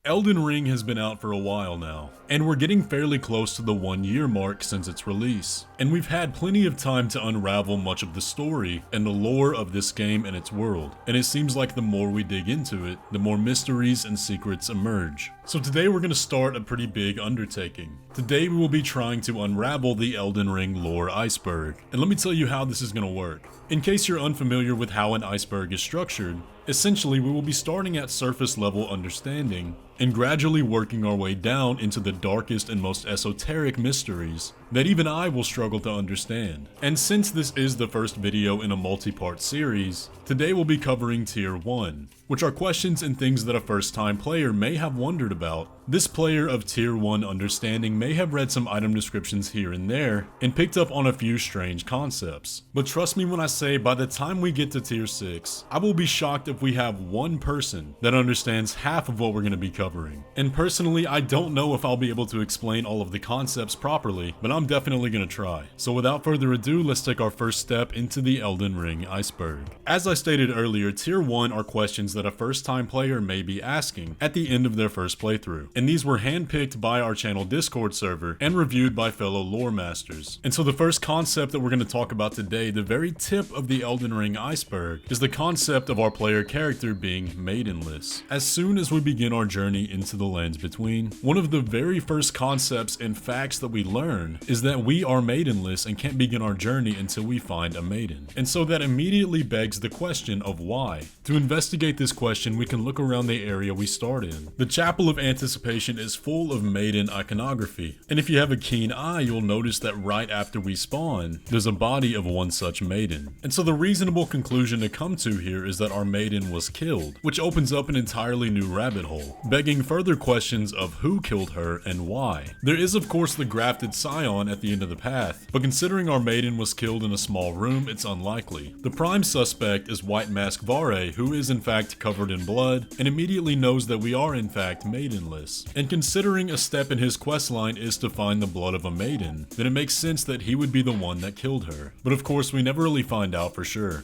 Elden Ring has been out for a while now, and we're getting fairly close to the 1 year mark since its release, and we've had plenty of time to unravel much of the story and the lore of this game and its world, and it seems like the more we dig into it, the more mysteries and secrets emerge. So today we're going to start a pretty big undertaking. Today we will be trying to unravel the Elden Ring Lore Iceberg, and let me tell you how this is going to work. In case you're unfamiliar with how an iceberg is structured, essentially we will be starting at surface level understanding and gradually working our way down into the darkest and most esoteric mysteries that even I will struggle to understand. And since this is the first video in a multi-part series, today we'll be covering Tier 1, which are questions and things that a first-time player may have wondered about. This player of Tier 1 understanding may have read some item descriptions here and there and picked up on a few strange concepts. But trust me when I say by the time we get to Tier 6, I will be shocked if we have one person that understands half of what we're going to be covering. And personally, I don't know if I'll be able to explain all of the concepts properly, but I'm definitely going to try. So without further ado, let's take our first step into the Elden Ring Iceberg. As I stated earlier, Tier 1 are questions that a first-time player may be asking at the end of their first playthrough. And these were handpicked by our channel Discord server and reviewed by fellow lore masters. And so the first concept that we're going to talk about today, the very tip of the Elden Ring Iceberg, is the concept of our player character being Maidenless. As soon as we begin our journey into the lands between, one of the very first concepts and facts that we learn is that we are maidenless and can't begin our journey until we find a maiden. And so that immediately begs the question of why. To investigate this question, we can look around the area we start in. The Chapel of Anticipation is full of maiden iconography, and if you have a keen eye, you'll notice that right after we spawn, there's a body of one such maiden. And so the reasonable conclusion to come to here is that our maiden was killed, which opens up an entirely new rabbit hole, begging further questions of who killed her and why. There is of course the grafted scion at the end of the path, but considering our maiden was killed in a small room, it's unlikely. The prime suspect is White Mask Vare, who is in fact covered in blood, and immediately knows that we are in fact maidenless. And considering a step in his questline is to find the blood of a maiden, then it makes sense that he would be the one that killed her. But of course we never really find out for sure.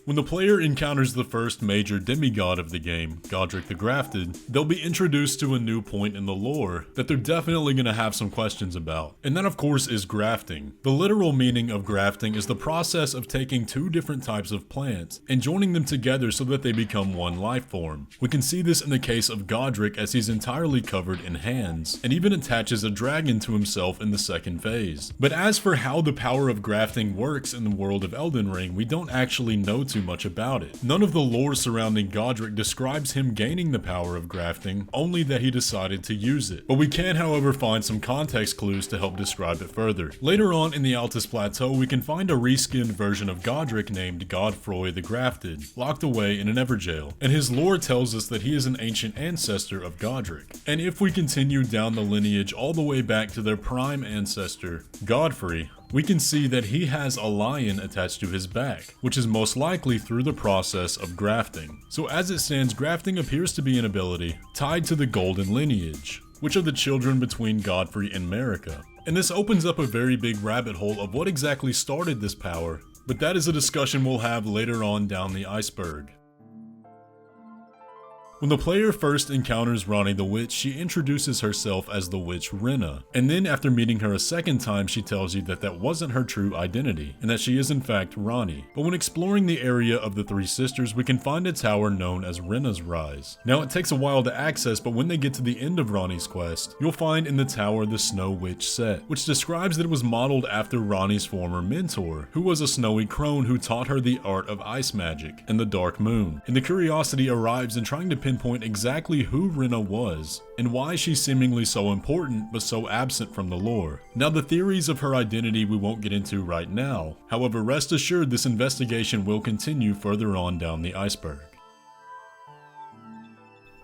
When the player encounters the first major demigod of the game, Godric the Grafted, they'll be introduced to a new point in the lore that they're definitely going to have some questions about. And that of course is grafting. The literal meaning of grafting is the process of taking two different types of plants and joining them together so that they become one life form. We can see this in the case of Godric as he's entirely covered in hands, and even attaches a dragon to himself in the second phase. But as for how the power of grafting works in the world of Elden Ring, we don't actually know too much about it. None of the lore surrounding Godric describes him gaining the power of grafting, only that he decided to use it. But we can however find some context clues to help describe it further. Later on in the Altus Plateau, we can find a reskinned version of Godric named Godfroy the Grafted, locked away in an Everjail, and his lore tells us that he is an ancient ancestor of Godric. And if we continue down the lineage all the way back to their prime ancestor, Godfrey, we can see that he has a lion attached to his back, which is most likely through the process of grafting. So as it stands, grafting appears to be an ability tied to the golden lineage, which are the children between Godfrey and Marika. And this opens up a very big rabbit hole of what exactly started this power, but that is a discussion we'll have later on down the iceberg. When the player first encounters Ranni the Witch, she introduces herself as the witch Renna, and then after meeting her a second time she tells you that that wasn't her true identity, and that she is in fact Ranni. But when exploring the area of the Three Sisters, we can find a tower known as Renna's Rise. Now it takes a while to access, but when they get to the end of Ranni's quest, you'll find in the tower the Snow Witch set, which describes that it was modeled after Ranni's former mentor, who was a snowy crone who taught her the art of ice magic and the Dark Moon. And the curiosity arrives in trying to pinpoint exactly who Renna was and why she's seemingly so important but so absent from the lore. Now the theories of her identity we won't get into right now, however rest assured this investigation will continue further on down the iceberg.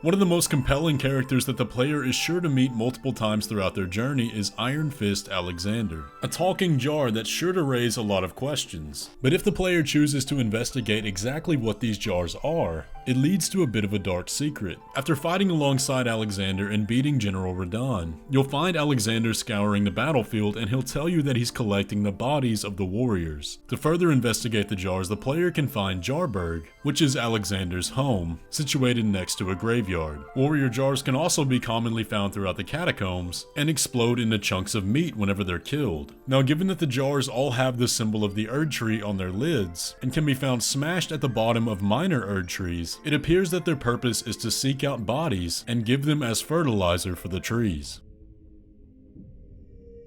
One of the most compelling characters that the player is sure to meet multiple times throughout their journey is Iron Fist Alexander, a talking jar that's sure to raise a lot of questions. But if the player chooses to investigate exactly what these jars are, it leads to a bit of a dark secret. After fighting alongside Alexander and beating General Radagon, you'll find Alexander scouring the battlefield and he'll tell you that he's collecting the bodies of the warriors. To further investigate the jars, the player can find Jarberg, which is Alexander's home, situated next to a graveyard. graveyard. Warrior jars can also be commonly found throughout the catacombs and explode into chunks of meat whenever they're killed. Now, given that the jars all have the symbol of the Erd tree on their lids and can be found smashed at the bottom of minor Erd trees, it appears that their purpose is to seek out bodies and give them as fertilizer for the trees.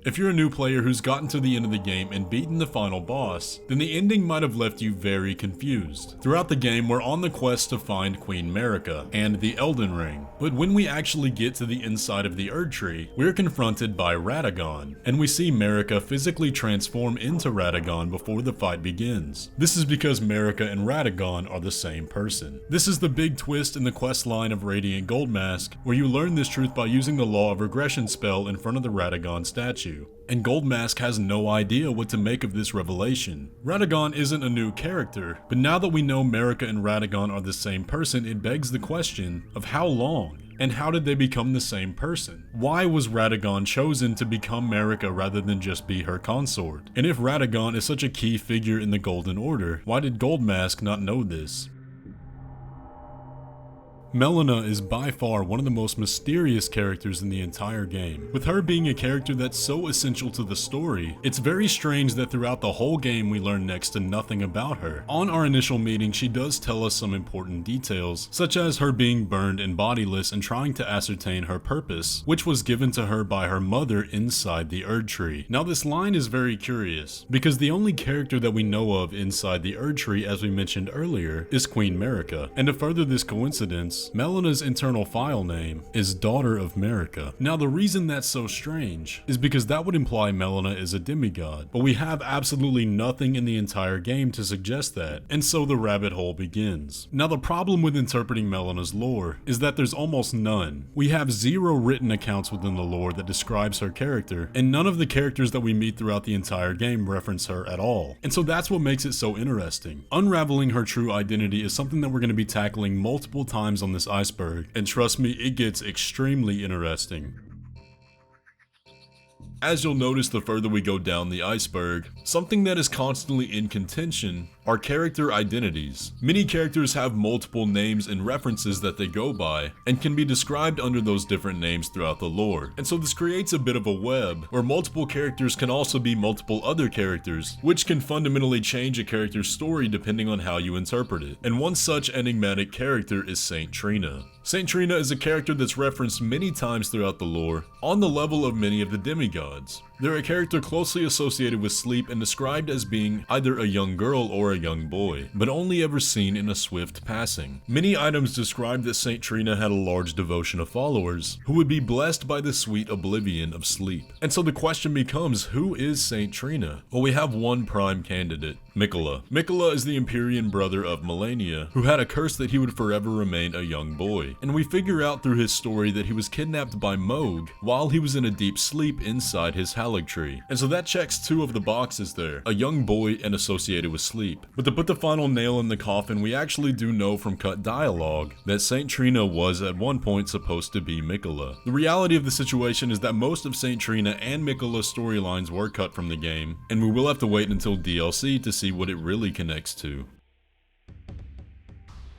If you're a new player who's gotten to the end of the game and beaten the final boss, then the ending might have left you very confused. Throughout the game, we're on the quest to find Queen Marika and the Elden Ring, but when we actually get to the inside of the Erd tree, we're confronted by Radagon, and we see Marika physically transform into Radagon before the fight begins. This is because Marika and Radagon are the same person. This is the big twist in the quest line of Radiant Gold Mask, where you learn this truth by using the Law of Regression spell in front of the Radagon statue. And Gold Mask has no idea what to make of this revelation. Radagon isn't a new character, but now that we know Marika and Radagon are the same person, it begs the question of how long? And how did they become the same person? Why was Radagon chosen to become Marika rather than just be her consort? And if Radagon is such a key figure in the Golden Order, why did Gold Mask not know this? Melina is by far one of the most mysterious characters in the entire game. With her being a character that's so essential to the story, it's very strange that throughout the whole game we learn next to nothing about her. On our initial meeting, she does tell us some important details, such as her being burned and bodiless and trying to ascertain her purpose, which was given to her by her mother inside the Erd tree. Now this line is very curious, because the only character that we know of inside the Erd tree, as we mentioned earlier, is Queen Marika, and to further this coincidence, Melina's internal file name is Daughter of Marika. Now the reason that's so strange is because that would imply Melina is a demigod, but we have absolutely nothing in the entire game to suggest that, and so the rabbit hole begins. Now the problem with interpreting Melina's lore is that there's almost none. We have 0 written accounts within the lore that describes her character, and none of the characters that we meet throughout the entire game reference her at all. And so that's what makes it so interesting. Unraveling her true identity is something that we're going to be tackling multiple times on this iceberg, and trust me, it gets extremely interesting. As you'll notice the further we go down the iceberg, something that is constantly in contention are character identities. Many characters have multiple names and references that they go by, and can be described under those different names throughout the lore. And so this creates a bit of a web, where multiple characters can also be multiple other characters, which can fundamentally change a character's story depending on how you interpret it. And one such enigmatic character is Saint Trina. Saint Trina is a character that's referenced many times throughout the lore, on the level of many of the demigods. They're a character closely associated with sleep and described as being either a young girl or a young boy, but only ever seen in a swift passing. Many items describe that Saint Trina had a large devotion of followers, who would be blessed by the sweet oblivion of sleep. And so the question becomes, who is Saint Trina? Well, we have one prime candidate, Mikola. Mikola is the Empyrean brother of Melania, who had a curse that he would forever remain a young boy. And we figure out through his story that he was kidnapped by Moog while he was in a deep sleep inside his Halig tree. And so that checks 2 of the boxes there, a young boy and associated with sleep. But to put the final nail in the coffin, we actually do know from cut dialogue that Saint Trina was at one point supposed to be Mikola. The reality of the situation is that most of Saint Trina and Mikola's storylines were cut from the game, and we will have to wait until DLC to see what it really connects to.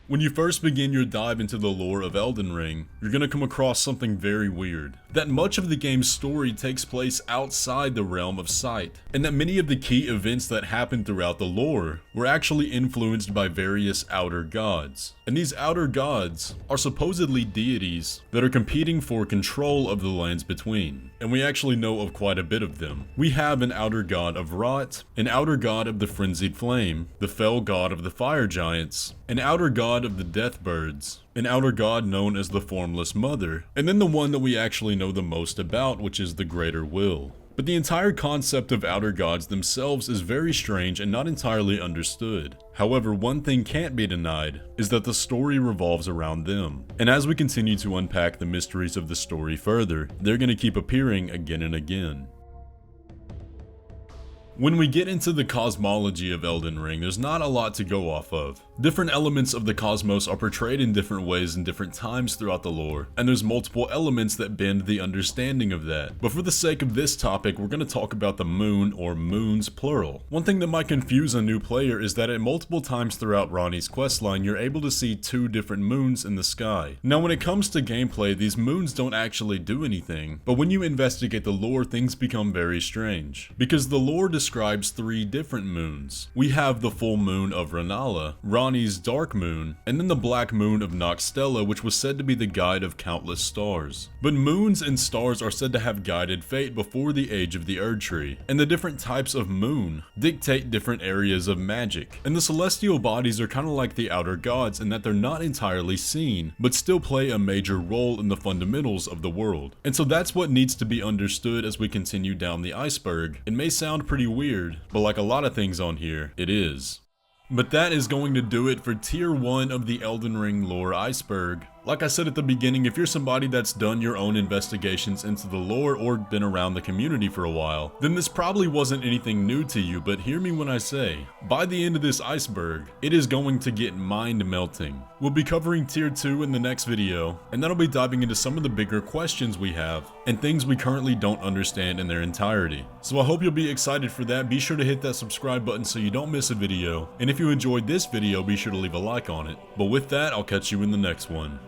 When you first begin your dive into the lore of Elden Ring, you're gonna come across something very weird. That much of the game's story takes place outside the realm of sight, and that many of the key events that happen throughout the lore were actually influenced by various outer gods. And these outer gods are supposedly deities that are competing for control of the lands between. And we actually know of quite a bit of them. We have an outer god of rot, an outer god of the frenzied flame, the fell god of the fire giants, an outer god of the death birds, an outer god known as the Formless Mother, and then the one that we actually know the most about, which is the Greater Will. But the entire concept of outer gods themselves is very strange and not entirely understood. However, one thing can't be denied is that the story revolves around them. And as we continue to unpack the mysteries of the story further, they're going to keep appearing again and again. When we get into the cosmology of Elden Ring, there's not a lot to go off of. Different elements of the cosmos are portrayed in different ways in different times throughout the lore, and there's multiple elements that bend the understanding of that. But for the sake of this topic, we're going to talk about the moon, or moons plural. One thing that might confuse a new player is that at multiple times throughout Ranni's questline, you're able to see 2 different moons in the sky. Now when it comes to gameplay, these moons don't actually do anything, but when you investigate the lore, things become very strange. Because the lore describes 3 different moons. We have the full moon of Renna, Ranni's dark moon, and then the black moon of Noxtella, which was said to be the guide of countless stars. But moons and stars are said to have guided fate before the age of the Erd Tree, and the different types of moon dictate different areas of magic. And the celestial bodies are kind of like the outer gods in that they're not entirely seen, but still play a major role in the fundamentals of the world. And so that's what needs to be understood as we continue down the iceberg. It may sound pretty weird, but like a lot of things on here, it is. But that is going to do it for Tier 1 of the Elden Ring Lore Iceberg. Like I said at the beginning, if you're somebody that's done your own investigations into the lore or been around the community for a while, then this probably wasn't anything new to you, but hear me when I say, by the end of this iceberg, it is going to get mind-melting. We'll be covering Tier 2 in the next video, and that'll be diving into some of the bigger questions we have, and things we currently don't understand in their entirety. So I hope you'll be excited for that. Be sure to hit that subscribe button so you don't miss a video, and if you enjoyed this video, be sure to leave a like on it. But with that, I'll catch you in the next one.